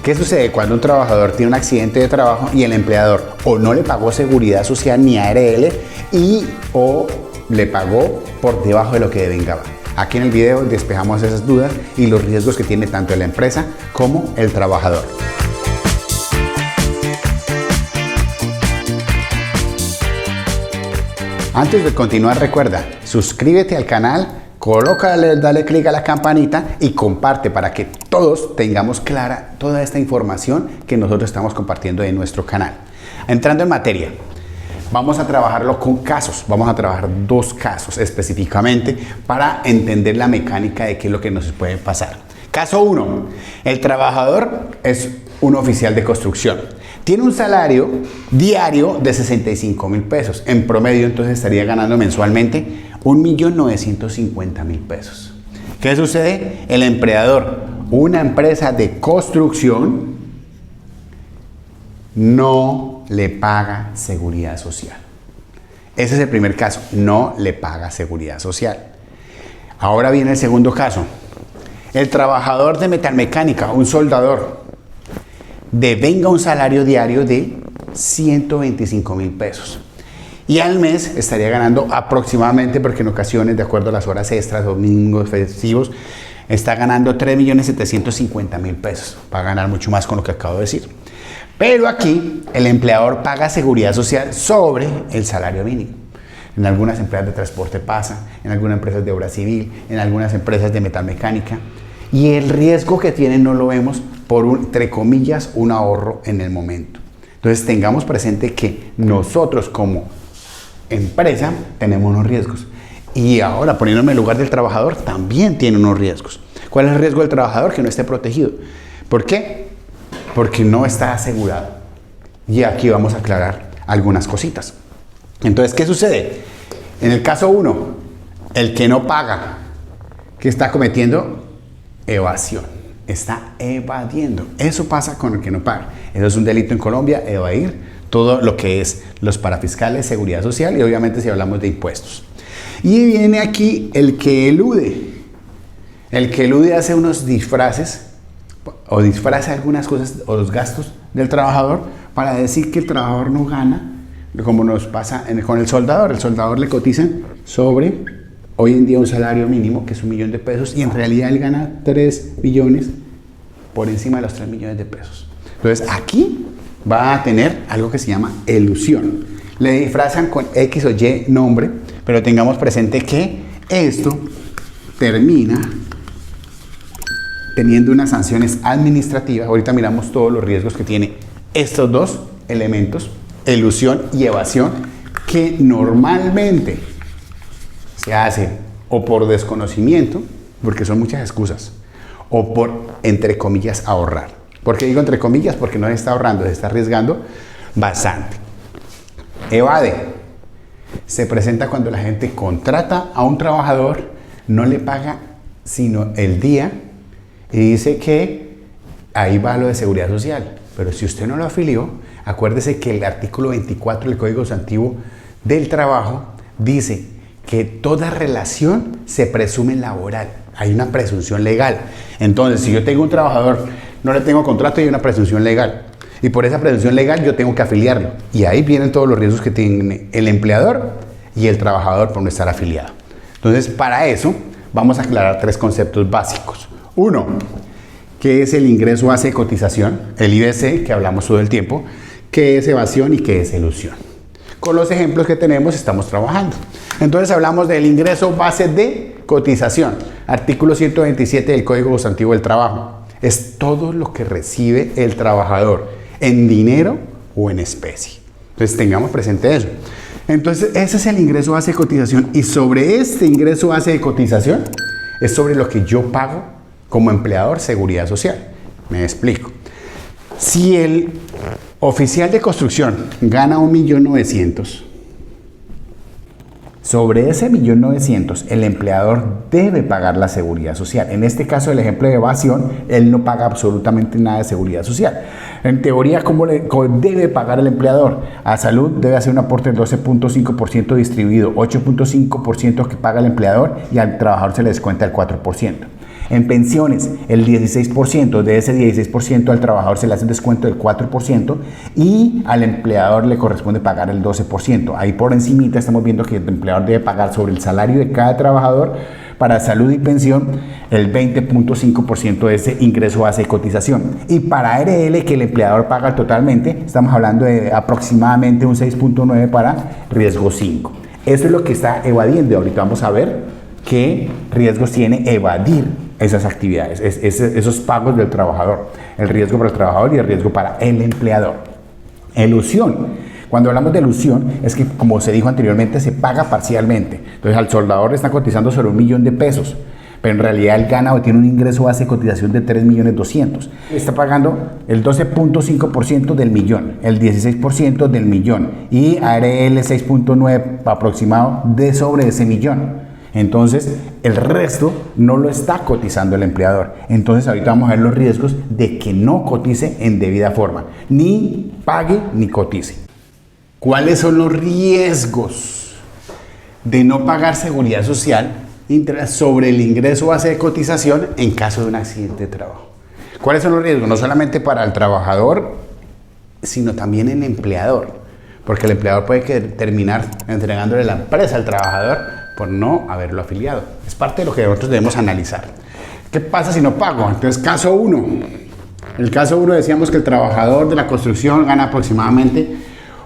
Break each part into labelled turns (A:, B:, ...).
A: ¿Qué sucede cuando un trabajador tiene un accidente de trabajo y el empleador o no le pagó seguridad social ni ARL o le pagó por debajo de lo que devengaba? Aquí en el video despejamos esas dudas y los riesgos que tiene tanto la empresa como el trabajador. Antes de continuar, recuerda, suscríbete al canal, dale clic a la campanita y comparte para que todos tengamos clara toda esta información que nosotros estamos compartiendo en nuestro canal. Entrando en materia, vamos a trabajarlo con casos. Vamos a trabajar 2 casos específicamente para entender la mecánica de qué es lo que nos puede pasar. Caso 1. El trabajador es un oficial de construcción. Tiene un salario diario de 65,000 pesos. En promedio, entonces, estaría ganando mensualmente 1.950.000 pesos. ¿Qué sucede? El empleador, una empresa de construcción, no le paga seguridad social. Ese es el primer caso, no le paga seguridad social. Ahora viene el segundo caso. El trabajador de metalmecánica, un soldador, devenga un salario diario de 125,000 pesos. Y al mes estaría ganando aproximadamente, porque en ocasiones, de acuerdo a las horas extras, domingos, festivos, está ganando 3.750.000 pesos. Va a ganar mucho más con lo que acabo de decir. Pero aquí el empleador paga seguridad social sobre el salario mínimo. En algunas empresas de transporte pasa, en algunas empresas de obra civil, en algunas empresas de metalmecánica. Y el riesgo que tienen no lo vemos por entre comillas, un ahorro en el momento. Entonces tengamos presente que nosotros como empresa tenemos unos riesgos. Y ahora, poniéndome en el lugar del trabajador, también tiene unos riesgos. ¿Cuál es el riesgo del trabajador? Que no esté protegido. ¿Por qué? Porque no está asegurado. Y aquí vamos a aclarar algunas cositas. Entonces, ¿qué sucede? En el caso 1, el que no paga, ¿qué está cometiendo? Evasión. Está evadiendo. Eso pasa con el que no paga. Eso es un delito en Colombia, evadir todo lo que es los parafiscales, seguridad social y obviamente si hablamos de impuestos. Y viene aquí el que elude. El que elude hace unos disfraces o disfraza algunas cosas o los gastos del trabajador para decir que el trabajador no gana, como nos pasa con el soldador. El soldador le cotizan sobre hoy en día un salario mínimo que es 1 millón de pesos y en realidad él gana 3 millones por encima de los 3 millones de pesos. Entonces aquí va a tener algo que se llama elusión. Le disfrazan con X o Y nombre, pero tengamos presente que esto termina teniendo unas sanciones administrativas. Ahorita miramos todos los riesgos que tiene estos 2 elementos, elusión y evasión, que normalmente se hace o por desconocimiento, porque son muchas excusas, o por, entre comillas, ahorrar. ¿Por qué digo entre comillas? Porque no se está ahorrando, se está arriesgando bastante. Evade. Se presenta cuando la gente contrata a un trabajador, no le paga sino el día y dice que ahí va lo de seguridad social. Pero si usted no lo afilió, acuérdese que el artículo 24 del Código Sustantivo del Trabajo dice que toda relación se presume laboral. Hay una presunción legal. Entonces, si yo tengo un trabajador, no le tengo contrato y hay una presunción legal. Y por esa presunción legal yo tengo que afiliarlo. Y ahí vienen todos los riesgos que tiene el empleador y el trabajador por no estar afiliado. Entonces, para eso vamos a aclarar 3 conceptos básicos. 1, ¿qué es el ingreso base de cotización? El IBC, que hablamos todo el tiempo. ¿Qué es evasión y qué es elusión? Con los ejemplos que tenemos estamos trabajando. Entonces hablamos del ingreso base de cotización. Artículo 127 del Código Sustantivo del Trabajo. Es todo lo que recibe el trabajador en dinero o en especie. Entonces tengamos presente eso. Entonces ese es el ingreso base de cotización y sobre este ingreso base de cotización es sobre lo que yo pago como empleador seguridad social. Me explico. Si el oficial de construcción gana 1.900.000, sobre ese 1.900.000 el empleador debe pagar la seguridad social. En este caso, el ejemplo de evasión, él no paga absolutamente nada de seguridad social. En teoría, ¿cómo debe pagar el empleador? A salud debe hacer un aporte del 12.5% distribuido, 8.5% que paga el empleador y al trabajador se le descuenta el 4%. En pensiones, el 16%, de ese 16% al trabajador se le hace un descuento del 4% y al empleador le corresponde pagar el 12%. Ahí por encimita estamos viendo que el empleador debe pagar sobre el salario de cada trabajador para salud y pensión el 20.5% de ese ingreso base de cotización. Y para ARL, que el empleador paga totalmente, estamos hablando de aproximadamente un 6.9% para riesgo 5. Eso es lo que está evadiendo. Ahorita vamos a ver qué riesgos tiene evadir esas actividades, esos pagos del trabajador. El riesgo para el trabajador y el riesgo para el empleador. Elusión. Cuando hablamos de elusión, es que, como se dijo anteriormente, se paga parcialmente. Entonces, al soldador le está cotizando sobre 1.000.000 de pesos, pero en realidad él gana o tiene un ingreso base de cotización de 3.200.000. Está pagando el 12.5% del millón, el 16% del millón y ARL 6.9% aproximado de sobre ese millón. Entonces, el resto no lo está cotizando el empleador. Entonces, ahorita vamos a ver los riesgos de que no cotice en debida forma, ni pague ni cotice. ¿Cuáles son los riesgos de no pagar seguridad social sobre el ingreso base de cotización en caso de un accidente de trabajo? ¿Cuáles son los riesgos? No solamente para el trabajador, sino también el empleador, porque el empleador puede terminar entregándole la empresa al trabajador por no haberlo afiliado. Es parte de lo que nosotros debemos analizar. ¿Qué pasa si no pago? Entonces, caso 1. El caso 1 decíamos que el trabajador de la construcción gana aproximadamente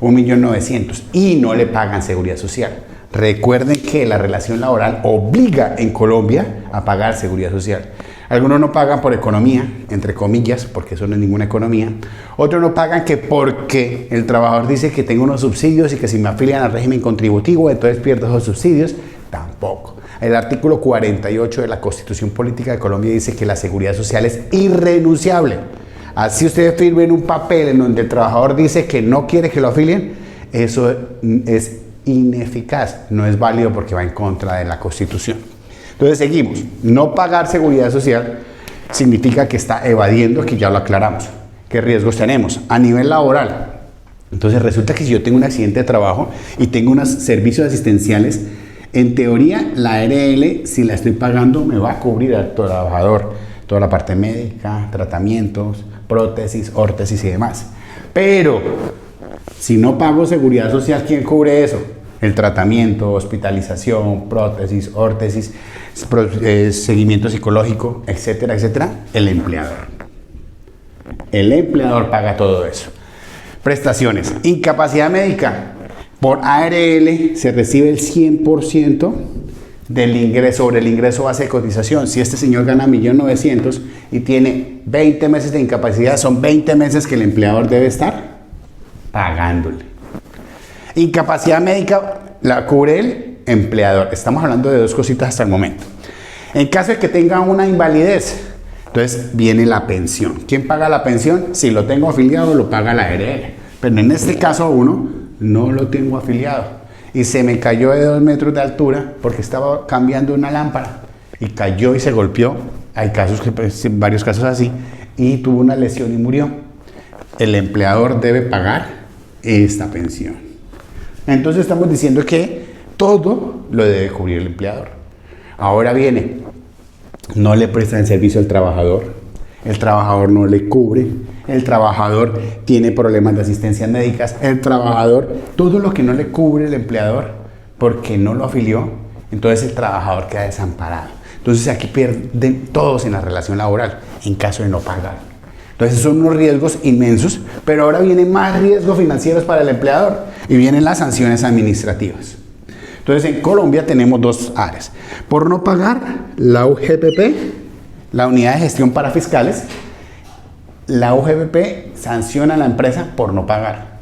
A: 1.900.000 y no le pagan seguridad social. Recuerden que la relación laboral obliga en Colombia a pagar seguridad social. Algunos no pagan por economía, entre comillas, porque eso no es ninguna economía. Otros no pagan que porque el trabajador dice que tengo unos subsidios y que si me afilian al régimen contributivo, entonces pierdo esos subsidios. Tampoco. El artículo 48 de la Constitución Política de Colombia dice que la seguridad social es irrenunciable. Así ustedes firmen un papel en donde el trabajador dice que no quiere que lo afilien, eso es ineficaz, no es válido porque va en contra de la Constitución. Entonces seguimos. No pagar seguridad social significa que está evadiendo, que ya lo aclaramos. ¿Qué riesgos tenemos? A nivel laboral. Entonces resulta que si yo tengo un accidente de trabajo y tengo unos servicios asistenciales, en teoría la ARL, si la estoy pagando, me va a cubrir al trabajador toda la parte médica, tratamientos, prótesis, órtesis y demás. Pero si no pago seguridad social, ¿quién cubre eso? El tratamiento, hospitalización, prótesis, órtesis, seguimiento psicológico, etcétera, etcétera. El empleador. El empleador paga todo eso. Prestaciones. Incapacidad médica. Por ARL se recibe el 100% del ingreso, sobre el ingreso base de cotización. Si este señor gana 1.900.000 y tiene 20 meses de incapacidad, son 20 meses que el empleador debe estar pagándole. Incapacidad médica la cubre el empleador. Estamos hablando de dos cositas hasta el momento. En caso de que tenga una invalidez, entonces viene la pensión. ¿Quién paga la pensión? Si lo tengo afiliado, lo paga la ARL. Pero en este caso uno no lo tengo afiliado y se me cayó de 2 metros de altura porque estaba cambiando una lámpara y cayó y se golpeó. Hay casos, varios casos así, y tuvo una lesión y murió. El empleador debe pagar esta pensión. Entonces estamos diciendo que todo lo debe cubrir el empleador. Ahora viene, no le presta el servicio al trabajador, el trabajador no le cubre, el trabajador tiene problemas de asistencia médicas, el trabajador, todo lo que no le cubre el empleador porque no lo afilió, entonces el trabajador queda desamparado. Entonces aquí pierden todos en la relación laboral en caso de no pagar. Entonces son unos riesgos inmensos, pero ahora vienen más riesgos financieros para el empleador y vienen las sanciones administrativas. Entonces en Colombia tenemos dos áreas. Por no pagar, la UGPP, la Unidad de Gestión para Fiscales, la UGPP sanciona a la empresa por no pagar.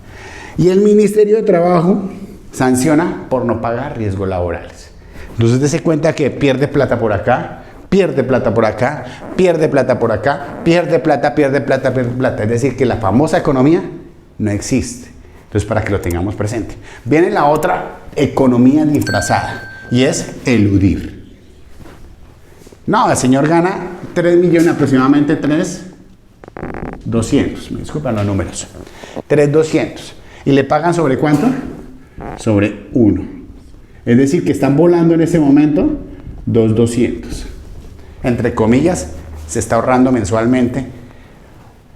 A: Y el Ministerio de Trabajo sanciona por no pagar riesgos laborales. Entonces dése cuenta que pierde plata por acá, pierde plata por acá, pierde plata por acá, pierde plata, pierde plata, pierde plata. Es decir, que la famosa economía no existe. Entonces, para que lo tengamos presente. Viene la otra economía disfrazada y es eludir. No, el señor gana 3 millones, aproximadamente 3.200.000. Me disculpan los números. 3.200.000. ¿Y le pagan sobre cuánto? Sobre 1. Es decir, que están volando en ese momento 2.200.000. entre comillas, se está ahorrando mensualmente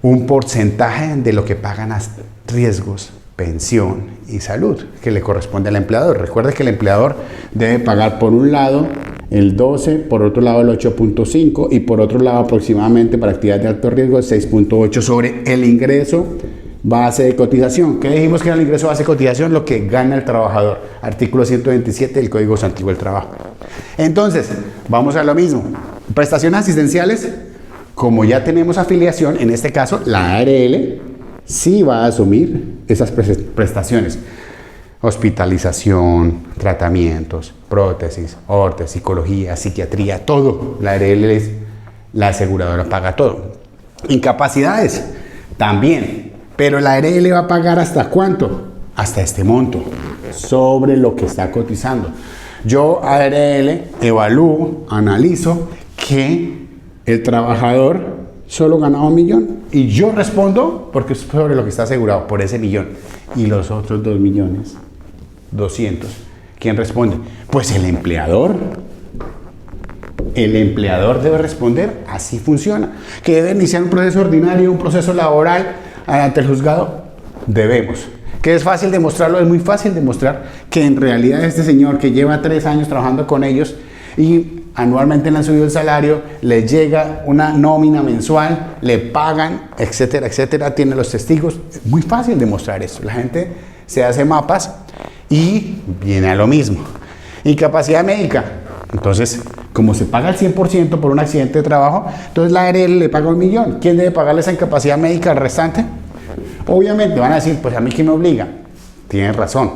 A: un porcentaje de lo que pagan a riesgos, pensión y salud que le corresponde al empleador. Recuerde que el empleador debe pagar por un lado el 12, por otro lado el 8.5 y por otro lado aproximadamente para actividades de alto riesgo el 6.8 sobre el ingreso base de cotización. ¿Qué dijimos que era el ingreso base de cotización? Lo que gana el trabajador. Artículo 127 del Código Antiguo del Trabajo. Entonces, vamos a lo mismo. Prestaciones asistenciales, como ya tenemos afiliación, en este caso la ARL sí va a asumir esas prestaciones. Hospitalización, tratamientos, prótesis, órtesis, psicología, psiquiatría, todo. La ARL es, la aseguradora paga todo. Incapacidades, también. Pero la ARL va a pagar ¿hasta cuánto? Hasta este monto, sobre lo que está cotizando. Yo, ARL, evalúo, analizo que el trabajador solo ganaba 1 millón y yo respondo porque es sobre lo que está asegurado, por ese millón. Y los otros 2.200.000, ¿quién responde? Pues el empleador. El empleador debe responder, así funciona. ¿Que debe iniciar un proceso ordinario, un proceso laboral ante el juzgado? Debemos. ¿Que es fácil demostrarlo? Es muy fácil demostrar que en realidad este señor que lleva 3 años trabajando con ellos y anualmente le han subido el salario, le llega una nómina mensual, le pagan, etcétera, etcétera, tiene los testigos. Es muy fácil demostrar eso. La gente se hace mapas y viene a lo mismo. Incapacidad médica. Entonces, como se paga el 100% por un accidente de trabajo, entonces la ARL le paga 1 millón. ¿Quién debe pagarle esa incapacidad médica al restante? Obviamente van a decir, pues a mí que me obliga. Tienen razón.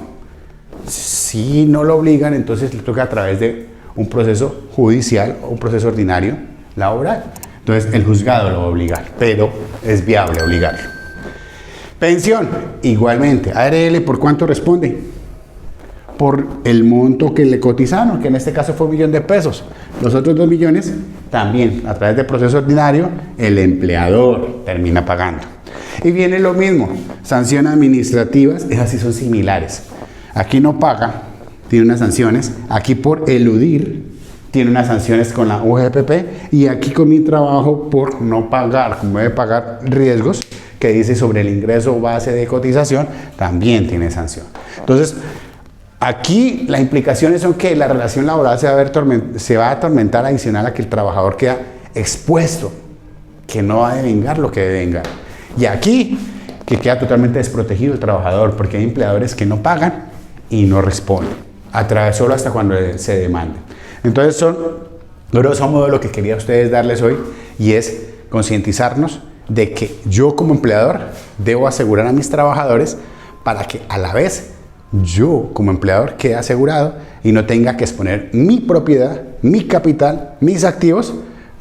A: Si no lo obligan, entonces le toca a través de un proceso judicial o un proceso ordinario laboral. Entonces el juzgado lo va a obligar, pero es viable obligarlo. Pensión, igualmente. ARL, ¿por cuánto responde? Por el monto que le cotizaron, que en este caso fue 1 millón de pesos. Los otros 2 millones, también a través del proceso ordinario, el empleador termina pagando. Y viene lo mismo, sanciones administrativas, esas sí son similares. Aquí no paga, tiene unas sanciones. Aquí por eludir, tiene unas sanciones con la UGPP. Y aquí con mi trabajo por no pagar, como debe pagar riesgos, que dice sobre el ingreso base de cotización, también tiene sanción. Entonces, aquí las implicaciones son que la relación laboral se va a atormentar adicional a que el trabajador queda expuesto, que no va a devengar lo que devenga. Y aquí, que queda totalmente desprotegido el trabajador, porque hay empleadores que no pagan y no responden. Solo hasta cuando se demande. Entonces son grosso modo lo que quería a ustedes darles hoy, y es concientizarnos de que yo como empleador debo asegurar a mis trabajadores para que a la vez yo como empleador quede asegurado y no tenga que exponer mi propiedad, mi capital, mis activos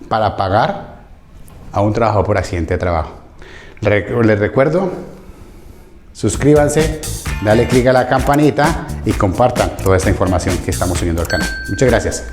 A: para pagar a un trabajador por accidente de trabajo. Les recuerdo, suscríbanse, dale clic a la campanita y compartan toda esta información que estamos subiendo al canal. Muchas gracias.